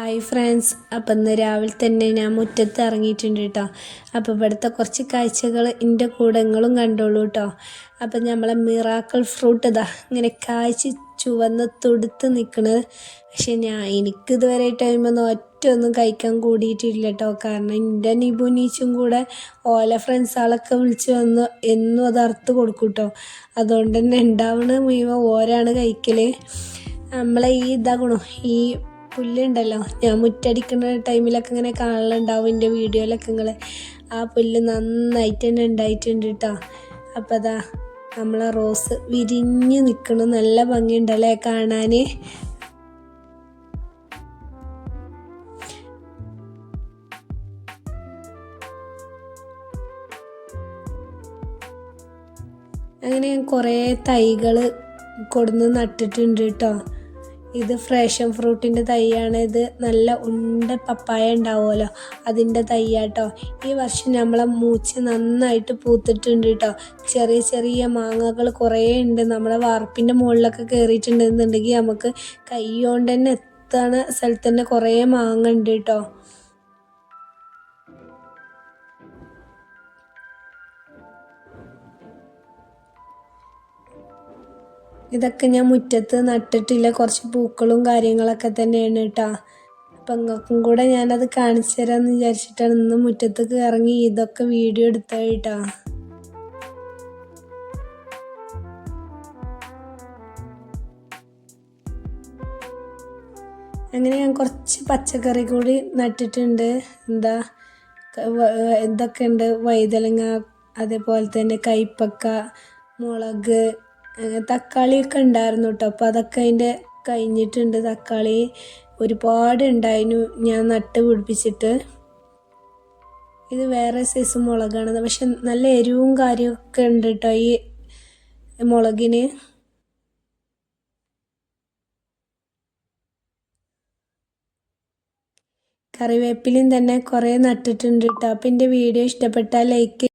Hi friends, അപ്പം ഇന്ന് രാവിലെ തന്നെ ഞാൻ മുറ്റത്ത് ഇറങ്ങിയിട്ടുണ്ട് കേട്ടോ. അപ്പോൾ ഇവിടുത്തെ കുറച്ച് കാഴ്ചകൾ എൻ്റെ കൂടെ നിങ്ങളും കണ്ടോളൂ കേട്ടോ. അപ്പം നമ്മളെ മിറാക്കിൾ ഫ്രൂട്ട് ഇതാ ഇങ്ങനെ കായ്ച്ച് ചുവന്ന് തുടുത്ത് നിൽക്കുന്നത്. പക്ഷെ എനിക്കിതുവരെ ടൈമൊന്നും ഒന്നും കഴിക്കാൻ കൂടിയിട്ടില്ല കേട്ടോ. കാരണം എൻ്റെ നിബുനീച്ചും കൂടെ ഓല ഫ്രണ്ട്സുകളൊക്കെ വിളിച്ച് വന്ന് എന്നും അത് അറുത്ത് കൊടുക്കും കേട്ടോ. അതുകൊണ്ട് തന്നെ ഉണ്ടാവുന്നത് മുഴുവൻ ഓരാണ് കഴിക്കൽ. നമ്മളെ ഇതാകണോ ഈ പുല്ലുണ്ടല്ലോ, ഞാൻ മുറ്റടിക്കുന്ന ടൈമിലൊക്കെ ഇങ്ങനെ കാണലുണ്ടാവും എൻ്റെ വീഡിയോയിലൊക്കെ ആ പുല്ല് നന്നായിട്ട് തന്നെ ഉണ്ടായിട്ടുണ്ട് കേട്ടോ. അപ്പോൾ അതാ നമ്മളെ റോസ് വിരിഞ്ഞ് നിൽക്കണം, നല്ല ഭംഗിയുണ്ടല്ലേ കാണാൻ. അങ്ങനെ ഞാൻ കുറേ തൈകൾ കൊടുന്ന് നട്ടിട്ടുണ്ട് കേട്ടോ. ഇത് ഫ്രഷൻ ഫ്രൂട്ടിൻ്റെ തൈയാണ്. ഇത് നല്ല ഉണ്ട പപ്പായ ഉണ്ടാവുമല്ലോ, അതിൻ്റെ തൈയാട്ടോ. ഈ വർഷം നമ്മളെ മൂച്ച് നന്നായിട്ട് പൂത്തിട്ടുണ്ട് കേട്ടോ. ചെറിയ ചെറിയ മാങ്ങകൾ കുറേ ഉണ്ട്. നമ്മളെ വാർപ്പിൻ്റെ മുകളിലൊക്കെ കയറിയിട്ടുണ്ടെന്നുണ്ടെങ്കിൽ നമുക്ക് കൈ കൊണ്ട് തന്നെ എത്തണ സ്ഥലത്ത് തന്നെ കുറേ മാങ്ങ ഉണ്ട് കേട്ടോ. ഇതൊക്കെ ഞാൻ മുറ്റത്ത് നട്ടിട്ടില്ല കുറച്ച് പൂക്കളും കാര്യങ്ങളൊക്കെ തന്നെയാണ് കേട്ടോ. അപ്പം നിങ്ങൾക്കും കൂടെ ഞാനത് കാണിച്ചു തരാമെന്ന് വിചാരിച്ചിട്ടാണ് ഇന്ന് മുറ്റത്തേക്ക് ഇറങ്ങി ഇതൊക്കെ വീഡിയോ എടുത്തത് കേട്ടോ. അങ്ങനെ ഞാൻ കുറച്ച് പച്ചക്കറി കൂടി നട്ടിട്ടുണ്ട്. ഇതൊക്കെ ഉണ്ട്, വഴുതനങ്ങ, അതേപോലെ തന്നെ കൈപ്പക്ക, മുളക്, തക്കാളിയൊക്കെ ഉണ്ടായിരുന്നു കേട്ടോ. അപ്പോൾ അതൊക്കെ അതിൻ്റെ കഴിഞ്ഞിട്ടുണ്ട്. തക്കാളി ഒരുപാട് ഉണ്ടായിരുന്നു ഞാൻ നട്ട് പിടിപ്പിച്ചിട്ട്. ഇത് വേറെ സൈസ് മുളകാണ്, പക്ഷെ നല്ല എരിവും കാര്യമൊക്കെ ഉണ്ട് കേട്ടോ ഈ മുളകിന്. കറിവേപ്പിലയും തന്നെ കുറേ നട്ടിട്ടുണ്ട് കേട്ടോ. അപ്പോൾ എൻ്റെ വീഡിയോ ഇഷ്ടപ്പെട്ടാൽ ലൈക്ക്